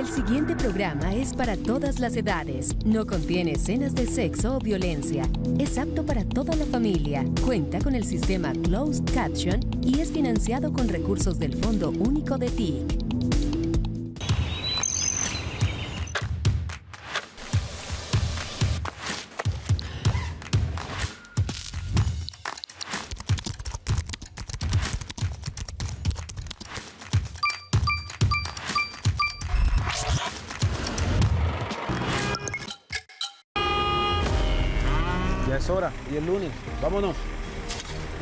El siguiente programa es para todas las edades. No contiene escenas de sexo o violencia. Es apto para toda la familia. Cuenta con el sistema Closed Caption y es financiado con recursos del Fondo Único de TIC. Ya es hora, y el lunes. Vámonos.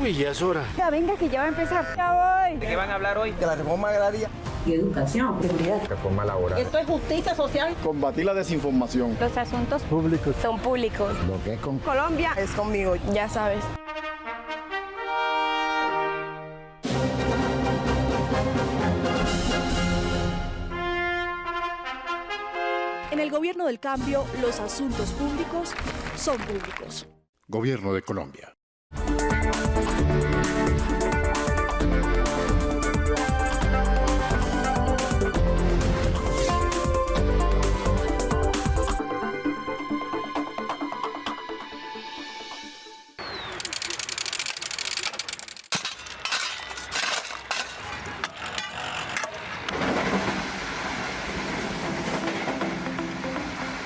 Uy, ya es hora. Ya, venga, que ya va a empezar. Ya voy. ¿De qué van a hablar hoy? De la reforma agraria. Y educación, seguridad. Reforma laboral. Esto es justicia social. Combatir la desinformación. Los asuntos Públicos. son públicos. Lo que es con Colombia es conmigo. Ya sabes. En el gobierno del cambio, los asuntos públicos son públicos. Gobierno de Colombia.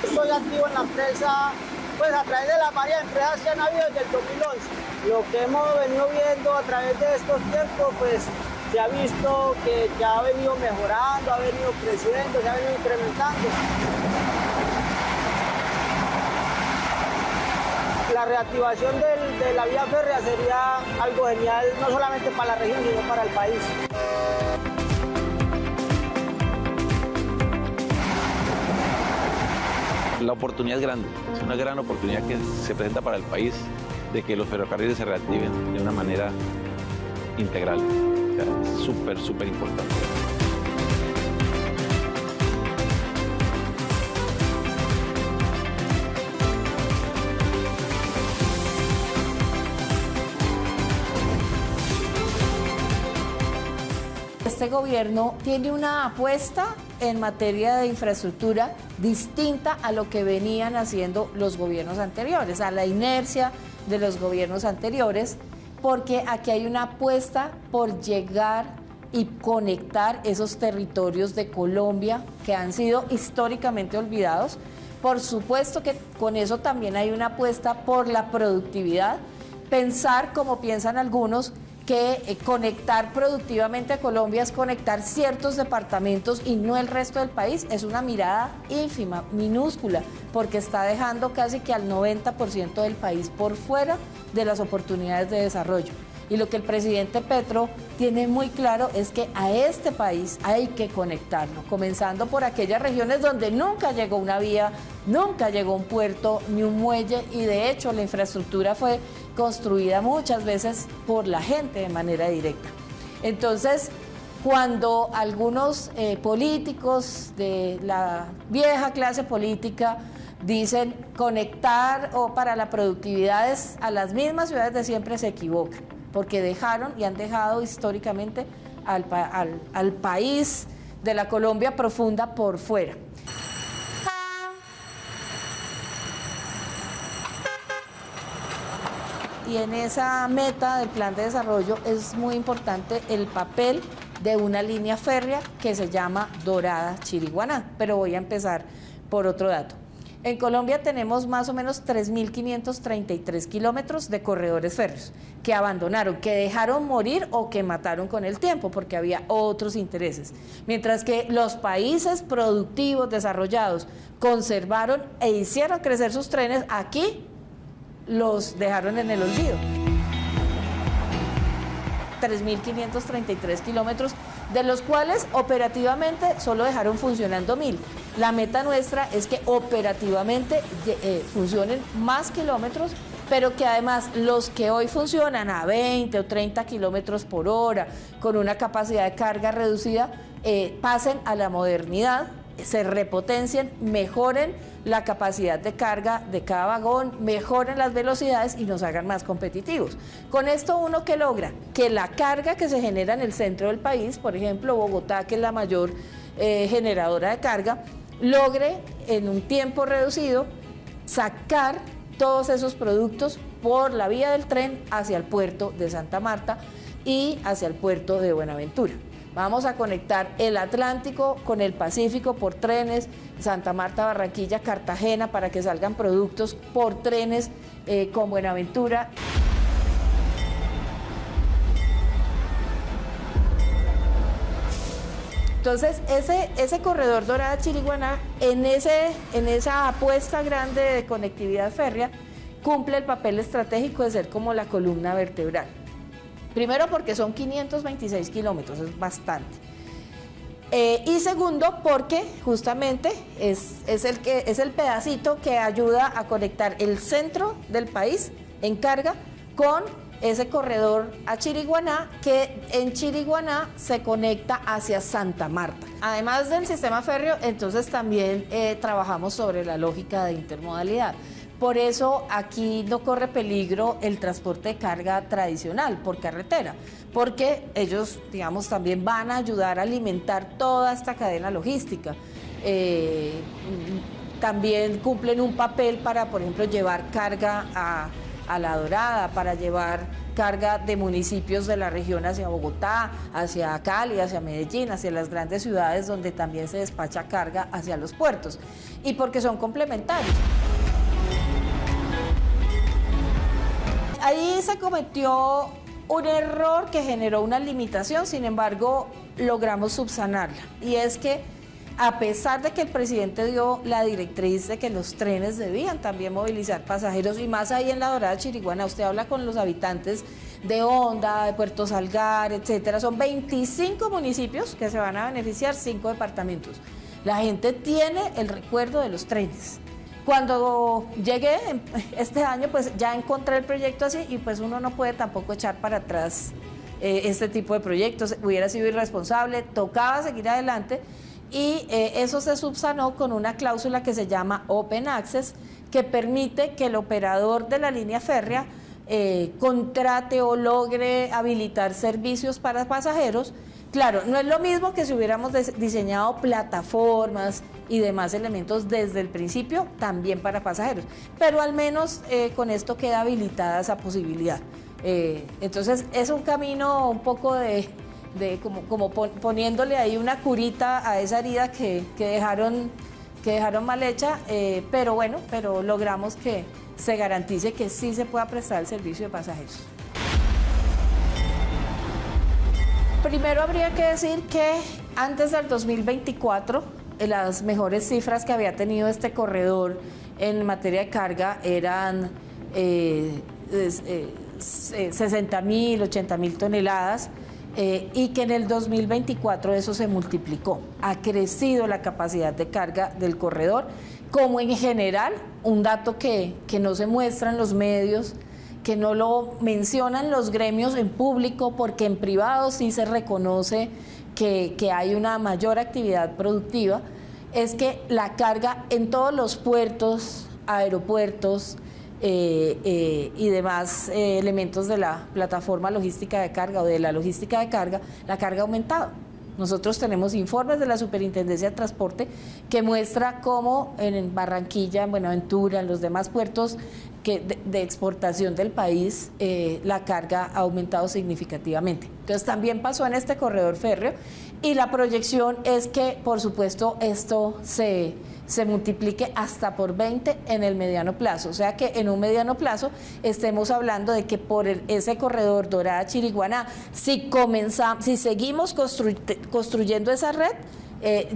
Estoy activo en la empresa, pues a través de las varias empresas que han habido desde el 2011. Lo que hemos venido viendo a través de estos tiempos, pues se ha visto que ha venido mejorando, ha venido creciendo, se ha venido incrementando. La reactivación de la vía férrea sería algo genial, no solamente para la región, sino para el país. La oportunidad es grande, es una gran oportunidad que se presenta para el país de que los ferrocarriles se reactiven de una manera integral. O sea, es súper, súper importante. Este gobierno tiene una apuesta en materia de infraestructura distinta a lo que venían haciendo los gobiernos anteriores, a la inercia de los gobiernos anteriores, porque aquí hay una apuesta por llegar y conectar esos territorios de Colombia que han sido históricamente olvidados. Por supuesto que con eso también hay una apuesta por la productividad, pensar como piensan algunos, que conectar productivamente a Colombia es conectar ciertos departamentos y no el resto del país. Es una mirada ínfima, minúscula, porque está dejando casi que al 90% del país por fuera de las oportunidades de desarrollo. Y lo que el presidente Petro tiene muy claro es que a este país hay que conectarlo, comenzando por aquellas regiones donde nunca llegó una vía, nunca llegó un puerto ni un muelle, y de hecho la infraestructura fue construida muchas veces por la gente de manera directa. Entonces, cuando algunos políticos de la vieja clase política dicen conectar o para la productividad es a las mismas ciudades de siempre, se equivocan, porque dejaron y han dejado históricamente al país de la Colombia profunda por fuera. Y en esa meta del plan de desarrollo es muy importante el papel de una línea férrea que se llama Dorada-Chiriguaná, pero voy a empezar por otro dato. En Colombia tenemos más o menos 3.533 kilómetros de corredores férreos que abandonaron, que dejaron morir o que mataron con el tiempo porque había otros intereses. Mientras que los países productivos desarrollados conservaron e hicieron crecer sus trenes, aquí los dejaron en el olvido. 3.533 kilómetros, de los cuales operativamente solo dejaron funcionando 1.000. La meta nuestra es que operativamente funcionen más kilómetros, pero que además los que hoy funcionan a 20 o 30 kilómetros por hora, con una capacidad de carga reducida, pasen a la modernidad, se repotencien, mejoren la capacidad de carga de cada vagón, mejoren las velocidades y nos hagan más competitivos. Con esto uno que logra que la carga que se genera en el centro del país, por ejemplo Bogotá, que es la mayor generadora de carga, logre en un tiempo reducido sacar todos esos productos por la vía del tren hacia el puerto de Santa Marta y hacia el puerto de Buenaventura. Vamos a conectar el Atlántico con el Pacífico por trenes, Santa Marta, Barranquilla, Cartagena, para que salgan productos por trenes con Buenaventura. Entonces, ese corredor Dorada-Chiriguaná, en esa apuesta grande de conectividad férrea, cumple el papel estratégico de ser como la columna vertebral. Primero porque son 526 kilómetros, es bastante. Y segundo porque justamente es el pedacito que ayuda a conectar el centro del país en carga con ese corredor a Chiriguaná, que en Chiriguaná se conecta hacia Santa Marta. Además del sistema férreo, entonces también trabajamos sobre la lógica de intermodalidad. Por eso aquí no corre peligro el transporte de carga tradicional por carretera, porque ellos, digamos, también van a ayudar a alimentar toda esta cadena logística. También cumplen un papel para, por ejemplo, llevar carga a La Dorada, para llevar carga de municipios de la región hacia Bogotá, hacia Cali, hacia Medellín, hacia las grandes ciudades donde también se despacha carga hacia los puertos, y porque son complementarios. Ahí se cometió un error que generó una limitación, sin embargo, logramos subsanarla. Y es que, a pesar de que el presidente dio la directriz de que los trenes debían también movilizar pasajeros, y más ahí en La Dorada, Chiriguaná, usted habla con los habitantes de Honda, de Puerto Salgar, etcétera, son 25 municipios que se van a beneficiar, 5 departamentos. La gente tiene el recuerdo de los trenes. Cuando llegué este año, pues ya encontré el proyecto así, y pues uno no puede tampoco echar para atrás este tipo de proyectos. Hubiera sido irresponsable, tocaba seguir adelante, y eso se subsanó con una cláusula que se llama Open Access, que permite que el operador de la línea férrea contrate o logre habilitar servicios para pasajeros. Claro, no es lo mismo que si hubiéramos diseñado plataformas y demás elementos desde el principio también para pasajeros, pero al menos con esto queda habilitada esa posibilidad. Entonces es un camino un poco como poniéndole ahí una curita a esa herida que dejaron mal hecha, pero bueno, pero logramos que se garantice que sí se pueda prestar el servicio de pasajeros. Primero habría que decir que antes del 2024, las mejores cifras que había tenido este corredor en materia de carga eran 60.000, 80.000 toneladas, y que en el 2024 eso se multiplicó. Ha crecido la capacidad de carga del corredor, como en general, un dato que no se muestra en los medios, que no lo mencionan los gremios en público, porque en privado sí se reconoce que hay una mayor actividad productiva, es que la carga en todos los puertos, aeropuertos y demás elementos de la plataforma logística de carga o de la logística de carga, la carga ha aumentado. Nosotros tenemos informes de la Superintendencia de Transporte que muestra cómo en Barranquilla, en Buenaventura, en los demás puertos de exportación del país, la carga ha aumentado significativamente. Entonces también pasó en este corredor férreo, y la proyección es que, por supuesto, esto se multiplique hasta por 20 en el mediano plazo. O sea que en un mediano plazo estemos hablando de que por ese corredor Dorada-Chiriguaná, si seguimos construyendo esa red,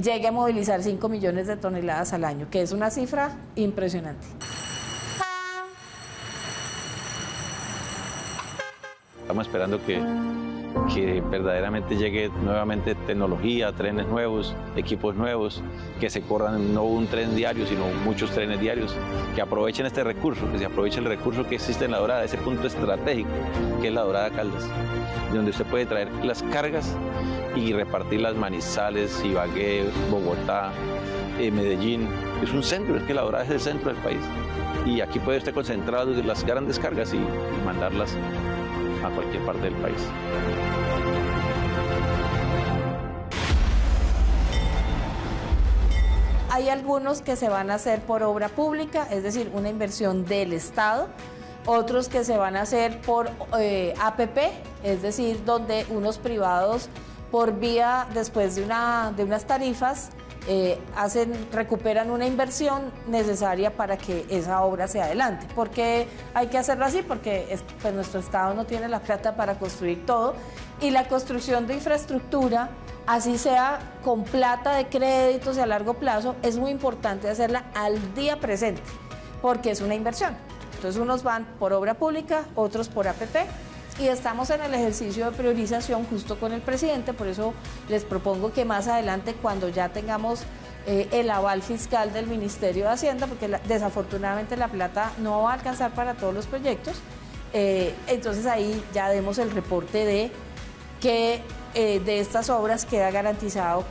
llegue a movilizar 5 millones de toneladas al año, que es una cifra impresionante. Estamos esperando que verdaderamente llegue nuevamente tecnología, trenes nuevos, equipos nuevos, que se corran no un tren diario, sino muchos trenes diarios, que aprovechen este recurso, que se aproveche el recurso que existe en La Dorada, ese punto estratégico que es La Dorada Caldas, donde usted puede traer las cargas y repartirlas Manizales, Ibagué, Bogotá, Medellín. Es un centro, es que La Dorada es el centro del país, y aquí puede usted concentrar las grandes cargas y mandarlas a cualquier parte del país. hay algunos que se van a hacer por obra pública, es decir, una inversión del Estado, otros que se van a hacer por APP, es decir, donde unos privados por vía, después de unas tarifas, recuperan una inversión necesaria para que esa obra se adelante. ¿Por qué hay que hacerlo así? Porque pues, nuestro Estado no tiene la plata para construir todo y la construcción de infraestructura, así sea con plata de créditos y a largo plazo, es muy importante hacerla al día presente, porque es una inversión. Entonces unos van por obra pública, otros por APP, y estamos en el ejercicio de priorización justo con el presidente, por eso les propongo que más adelante, cuando ya tengamos el aval fiscal del Ministerio de Hacienda, porque desafortunadamente la plata no va a alcanzar para todos los proyectos, entonces ahí ya demos el reporte de que de estas obras queda garantizado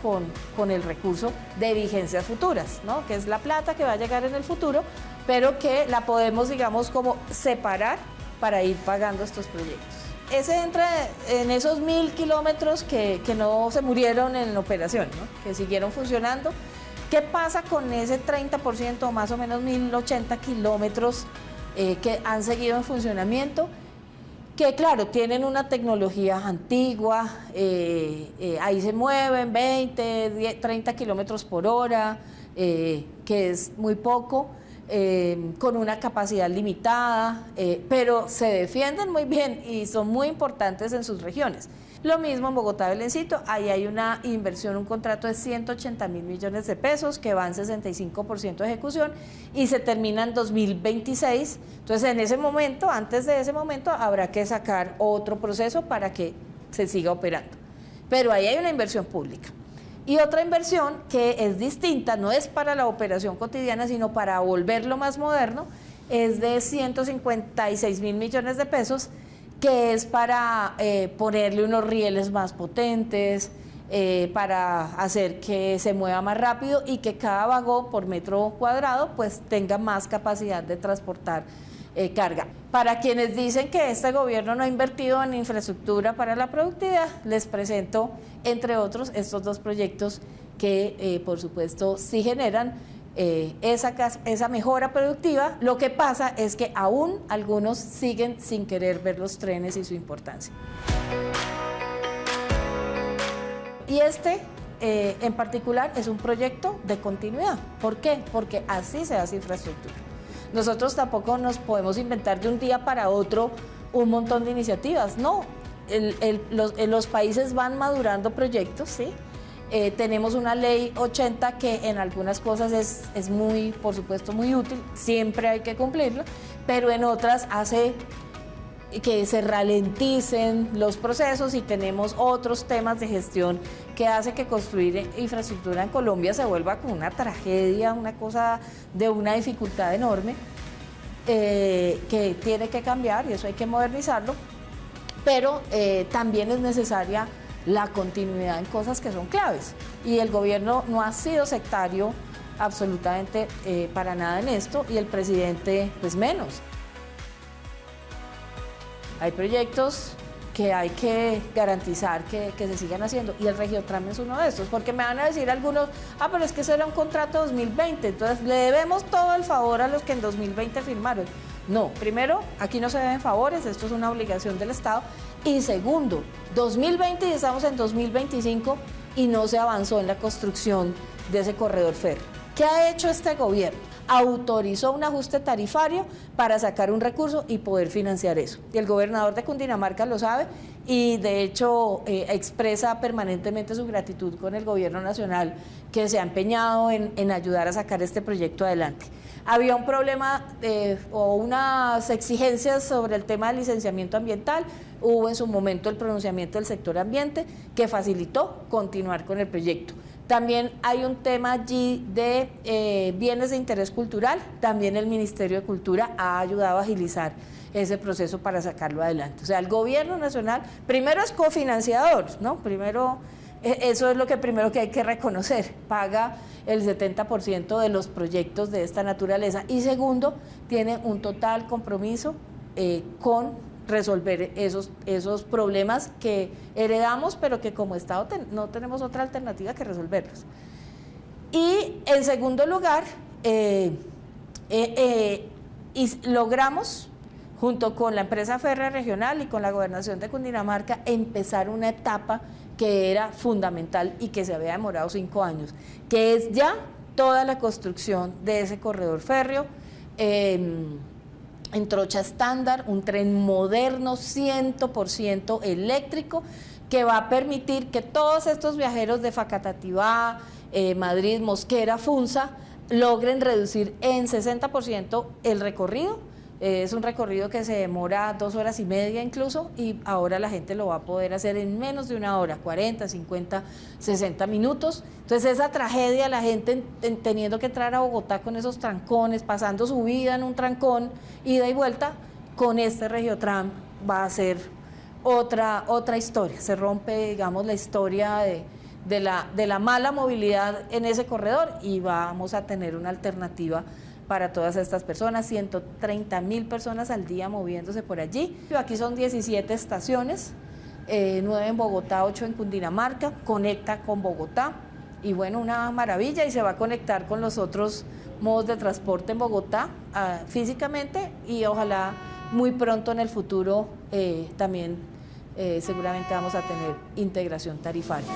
con el recurso de vigencias futuras, ¿no? Que es la plata que va a llegar en el futuro, pero que la podemos, digamos, como separar para ir pagando estos proyectos. Ese entra en esos 1000 kilómetros que no se murieron en operación, ¿no? Que siguieron funcionando. ¿Qué pasa con ese 30% o más o menos 1080 kilómetros que han seguido en funcionamiento? Que claro, tienen una tecnología antigua, ahí se mueven 20, 30 kilómetros por hora, que es muy poco, con una capacidad limitada, pero se defienden muy bien y son muy importantes en sus regiones. Lo mismo en Bogotá, Belencito, ahí hay una inversión, un contrato de 180.000 millones de pesos que va en 65% de ejecución y se termina en 2026. Entonces, en ese momento, antes de ese momento, habrá que sacar otro proceso para que se siga operando. Pero ahí hay una inversión pública. Y otra inversión que es distinta, no es para la operación cotidiana, sino para volverlo más moderno, es de 156.000 millones de pesos, que es para ponerle unos rieles más potentes, para hacer que se mueva más rápido y que cada vagón por metro cuadrado pues tenga más capacidad de transportar carga. Para quienes dicen que este gobierno no ha invertido en infraestructura para la productividad, les presento, entre otros, estos dos proyectos que, por supuesto, sí generan esa mejora productiva. Lo que pasa es que aún algunos siguen sin querer ver los trenes y su importancia. Y en particular, es un proyecto de continuidad. ¿Por qué? Porque así se hace infraestructura. Nosotros tampoco nos podemos inventar de un día para otro un montón de iniciativas. No, los países van madurando proyectos, ¿sí? Tenemos una ley 80 que en algunas cosas es muy, por supuesto, muy útil, siempre hay que cumplirla, pero en otras hace que se ralenticen los procesos y tenemos otros temas de gestión que hace que construir infraestructura en Colombia se vuelva como una tragedia, una cosa de una dificultad enorme que tiene que cambiar y eso hay que modernizarlo, pero también es necesaria la continuidad en cosas que son claves y el gobierno no ha sido sectario absolutamente para nada en esto y el presidente pues menos. Hay proyectos que hay que garantizar que se sigan haciendo y el Regiotram es uno de estos, porque me van a decir algunos, pero es que eso era un contrato 2020, entonces le debemos todo el favor a los que en 2020 firmaron. No, primero, aquí no se deben favores, esto es una obligación del Estado, y segundo, 2020 y estamos en 2025 y no se avanzó en la construcción de ese corredor férreo. ¿Qué ha hecho este gobierno? Autorizó un ajuste tarifario para sacar un recurso y poder financiar eso. Y el gobernador de Cundinamarca lo sabe y de hecho expresa permanentemente su gratitud con el gobierno nacional que se ha empeñado en ayudar a sacar este proyecto adelante. Había un problema o unas exigencias sobre el tema del licenciamiento ambiental, hubo en su momento el pronunciamiento del sector ambiente que facilitó continuar con el proyecto. También hay un tema allí de bienes de interés cultural, también el Ministerio de Cultura ha ayudado a agilizar ese proceso para sacarlo adelante. O sea, el gobierno nacional primero es cofinanciador, ¿no? Primero, eso es lo que primero que hay que reconocer, paga el 70% de los proyectos de esta naturaleza y segundo, tiene un total compromiso con resolver esos problemas que heredamos, pero que como Estado no tenemos otra alternativa que resolverlos. Y en segundo lugar, logramos, junto con la empresa férrea regional y con la gobernación de Cundinamarca, empezar una etapa que era fundamental y que se había demorado 5 años, que es ya toda la construcción de ese corredor férreo en trocha estándar, un tren moderno 100% eléctrico que va a permitir que todos estos viajeros de Facatativá, Madrid, Mosquera, Funza, logren reducir en 60% el recorrido. Es un recorrido que se demora 2 horas y media incluso, y ahora la gente lo va a poder hacer en menos de 1 hora, 40, 50, 60 minutos. Entonces esa tragedia, la gente teniendo que entrar a Bogotá con esos trancones, pasando su vida en un trancón, ida y vuelta, con este Regiotram va a ser otra historia. Se rompe, digamos, la historia de la mala movilidad en ese corredor y vamos a tener una alternativa para todas estas personas, 130.000 personas al día moviéndose por allí. Aquí son 17 estaciones, 9 en Bogotá, 8 en Cundinamarca, conecta con Bogotá y bueno, una maravilla, y se va a conectar con los otros modos de transporte en Bogotá físicamente, y ojalá muy pronto en el futuro también seguramente vamos a tener integración tarifaria.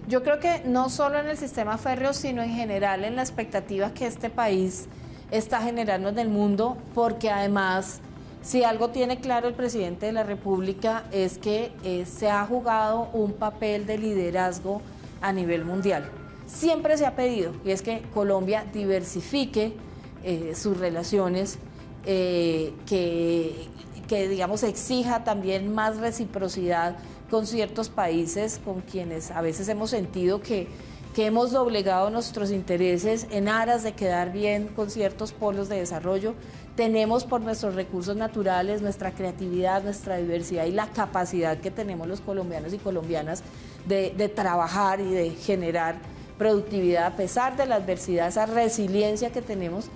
Yo creo que no solo en el sistema férreo, sino en general en la expectativa que este país está generando en el mundo, porque además, si algo tiene claro el presidente de la República es que se ha jugado un papel de liderazgo a nivel mundial. Siempre se ha pedido, y es que Colombia diversifique sus relaciones, que digamos exija también más reciprocidad con ciertos países con quienes a veces hemos sentido que hemos doblegado nuestros intereses en aras de quedar bien con ciertos polos de desarrollo. Tenemos por nuestros recursos naturales, nuestra creatividad, nuestra diversidad y la capacidad que tenemos los colombianos y colombianas de trabajar y de generar productividad a pesar de la adversidad, esa resiliencia que tenemos,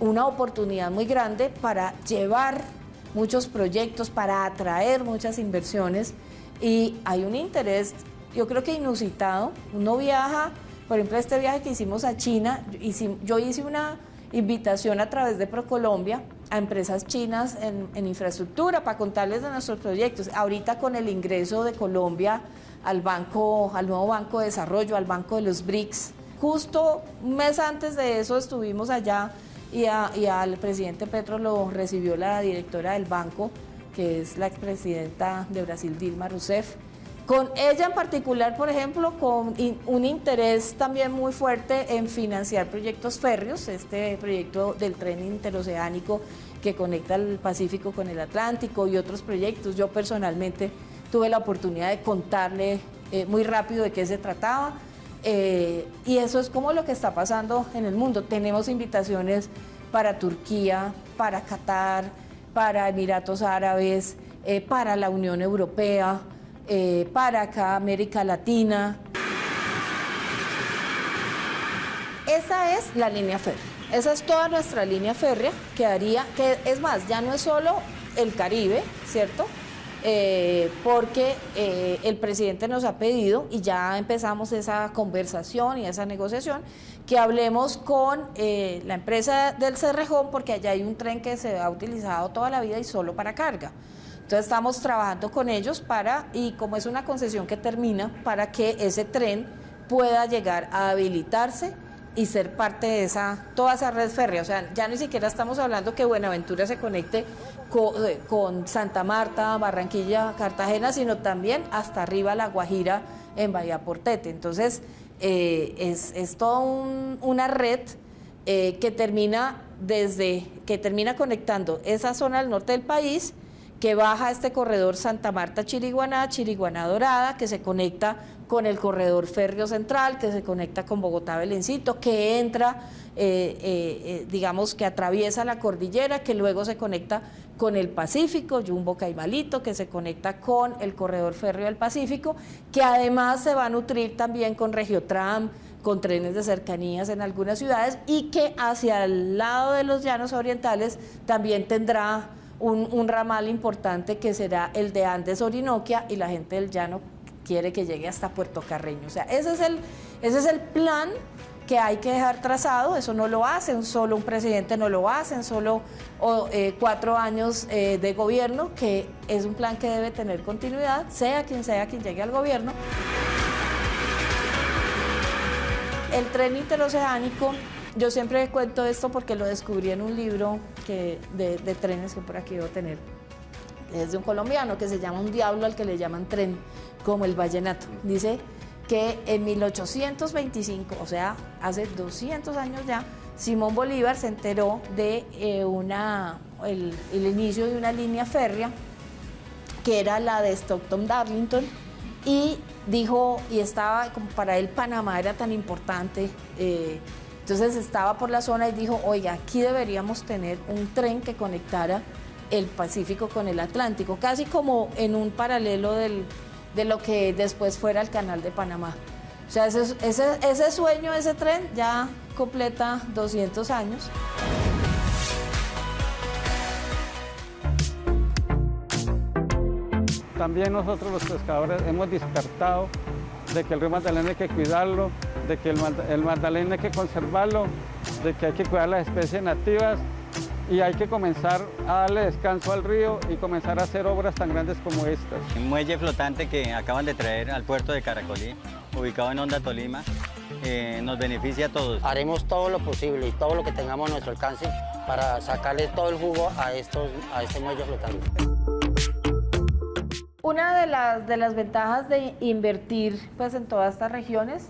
una oportunidad muy grande para llevar muchos proyectos, para atraer muchas inversiones, y hay un interés, yo creo que inusitado. Uno viaja, por ejemplo, este viaje que hicimos a China, yo hice una invitación a través de ProColombia a empresas chinas en infraestructura para contarles de nuestros proyectos. Ahorita con el ingreso de Colombia al nuevo Banco de Desarrollo, al Banco de los BRICS, justo un mes antes de eso estuvimos allá, y al presidente Petro lo recibió la directora del banco, que es la expresidenta de Brasil, Dilma Rousseff. Con ella en particular, por ejemplo, con un interés también muy fuerte en financiar proyectos férreos, este proyecto del tren interoceánico que conecta el Pacífico con el Atlántico y otros proyectos. Yo personalmente tuve la oportunidad de contarle muy rápido de qué se trataba. Y eso es como lo que está pasando en el mundo. Tenemos invitaciones para Turquía, para Qatar, para Emiratos Árabes, para la Unión Europea, para acá América Latina. Esa es la línea férrea, esa es toda nuestra línea férrea que es más, ya no es solo el Caribe, ¿cierto? Porque el presidente nos ha pedido, y ya empezamos esa conversación y esa negociación, que hablemos con la empresa del Cerrejón, porque allá hay un tren que se ha utilizado toda la vida y solo para carga. Entonces estamos trabajando con ellos y como es una concesión que termina, para que ese tren pueda llegar a habilitarse y ser parte de toda esa red férrea. O sea, ya ni siquiera estamos hablando que Buenaventura se conecte con Santa Marta, Barranquilla, Cartagena, sino también hasta arriba La Guajira en Bahía Portete. Entonces es toda una red que termina conectando esa zona del norte del país, que baja este corredor Santa Marta-Chiriguaná, Chiriguaná-Dorada, que se conecta con el corredor férreo central, que se conecta con Bogotá-Belencito, que entra, digamos, que atraviesa la cordillera, que luego se conecta con el Pacífico, Yumbo-Caimalito, que se conecta con el corredor férreo del Pacífico, que además se va a nutrir también con Regiotram, con trenes de cercanías en algunas ciudades, y que hacia el lado de los llanos orientales también tendrá un ramal importante, que será el de Andes-Orinoquia, y la gente del llano quiere que llegue hasta Puerto Carreño. O sea, ese es el plan que hay que dejar trazado. Eso no lo hacen solo un presidente, no lo hacen solo 4 años de gobierno, que es un plan que debe tener continuidad, sea quien llegue al gobierno. El tren interoceánico, yo siempre cuento esto porque lo descubrí en un libro de trenes que por aquí debo tener. Es de un colombiano que se llama Un diablo al que le llaman tren, como el vallenato. Dice que en 1825, o sea, hace 200 años ya, Simón Bolívar se enteró de el inicio de una línea férrea, que era la de Stockton-Darlington, y dijo, y estaba, como para él Panamá era tan importante, entonces estaba por la zona y dijo, oiga, aquí deberíamos tener un tren que conectara el Pacífico con el Atlántico, casi como en un paralelo de lo que después fuera el Canal de Panamá. O sea, ese sueño, ese tren, ya completa 200 años. También nosotros los pescadores hemos despertado de que el río Magdalena hay que cuidarlo, de que el Magdalena hay que conservarlo, de que hay que cuidar las especies nativas y hay que comenzar a darle descanso al río y comenzar a hacer obras tan grandes como estas. Un muelle flotante que acaban de traer al puerto de Caracolí, ubicado en Honda, Tolima, nos beneficia a todos. Haremos todo lo posible y todo lo que tengamos a nuestro alcance para sacarle todo el jugo a este muelle flotante. Una de las ventajas de invertir pues, en todas estas regiones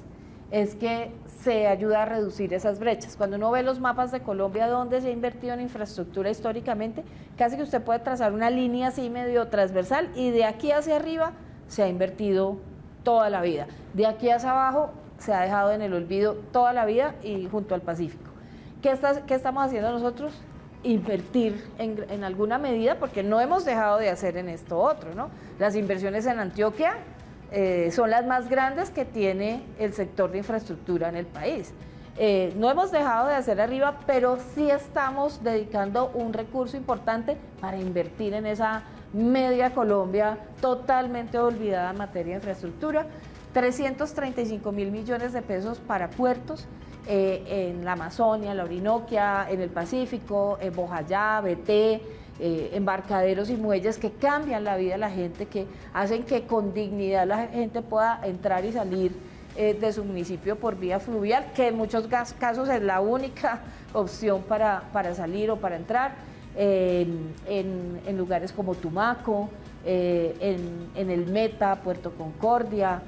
es que se ayuda a reducir esas brechas. Cuando uno ve los mapas de Colombia donde se ha invertido en infraestructura históricamente, casi que usted puede trazar una línea así medio transversal y de aquí hacia arriba se ha invertido toda la vida. De aquí hacia abajo se ha dejado en el olvido toda la vida y junto al Pacífico. ¿Qué estamos haciendo nosotros? Invertir en alguna medida, porque no hemos dejado de hacer en esto otro, ¿no? Las inversiones en Antioquia son las más grandes que tiene el sector de infraestructura en el país. No hemos dejado de hacer arriba, pero sí estamos dedicando un recurso importante para invertir en esa media Colombia totalmente olvidada en materia de infraestructura. 335.000 millones de pesos para puertos, en la Amazonia, la Orinoquia, en el Pacífico, en Bojayá, Beté, embarcaderos y muelles que cambian la vida de la gente, que hacen que con dignidad la gente pueda entrar y salir de su municipio por vía fluvial, que en muchos casos es la única opción para salir o para entrar, en lugares como Tumaco, en el Meta, Puerto Concordia,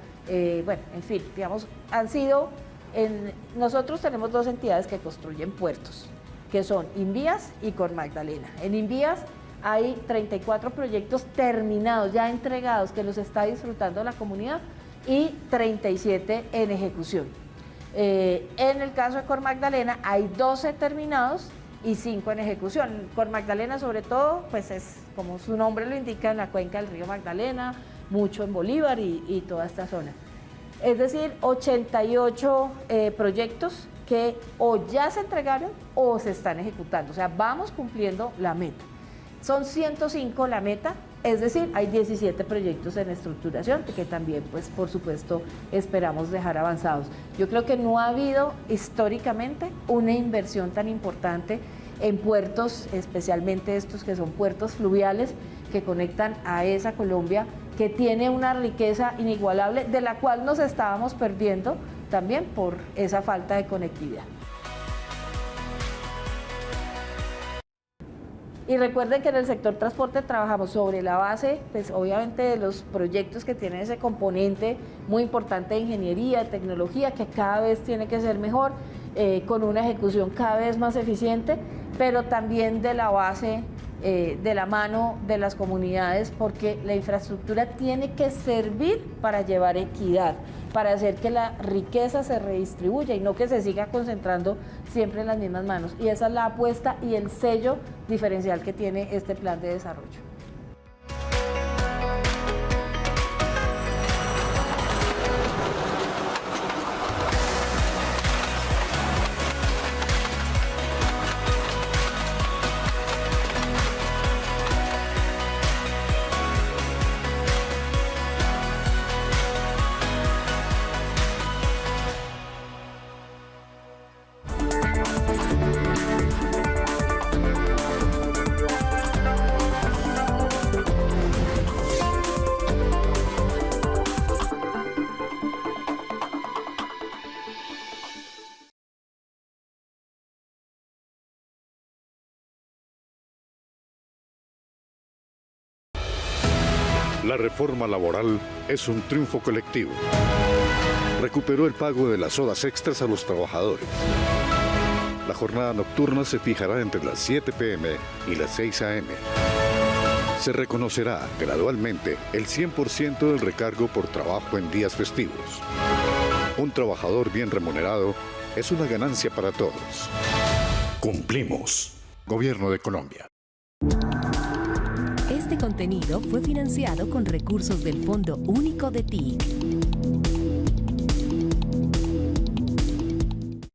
bueno, en fin, digamos, han sido... nosotros tenemos 2 entidades que construyen puertos, que son Invías y Cor Magdalena. En Invías hay 34 proyectos terminados, ya entregados, que los está disfrutando la comunidad, y 37 en ejecución. En el caso de Cor Magdalena hay 12 terminados y 5 en ejecución. Cor Magdalena, sobre todo, pues es, como su nombre lo indica, en la cuenca del río Magdalena, mucho en Bolívar y toda esta zona. Es decir, 88 proyectos que o ya se entregaron o se están ejecutando. O sea, vamos cumpliendo la meta. Son 105 la meta, es decir, hay 17 proyectos en estructuración que también, pues, por supuesto, esperamos dejar avanzados. Yo creo que no ha habido históricamente una inversión tan importante en puertos, especialmente estos que son puertos fluviales que conectan a esa Colombia que tiene una riqueza inigualable, de la cual nos estábamos perdiendo también por esa falta de conectividad. Y recuerden que en el sector transporte trabajamos sobre la base, pues obviamente de los proyectos que tienen ese componente muy importante de ingeniería, de tecnología, que cada vez tiene que ser mejor, con una ejecución cada vez más eficiente, pero también de la base, de la mano de las comunidades, porque la infraestructura tiene que servir para llevar equidad, para hacer que la riqueza se redistribuya y no que se siga concentrando siempre en las mismas manos. Y esa es la apuesta y el sello diferencial que tiene este plan de desarrollo. La reforma laboral es un triunfo colectivo. Recuperó el pago de las horas extras a los trabajadores. La jornada nocturna se fijará entre las 7 p.m. y las 6 a.m. Se reconocerá gradualmente el 100% del recargo por trabajo en días festivos. Un trabajador bien remunerado es una ganancia para todos. Cumplimos. Gobierno de Colombia. Este contenido fue financiado con recursos del Fondo Único de TIC.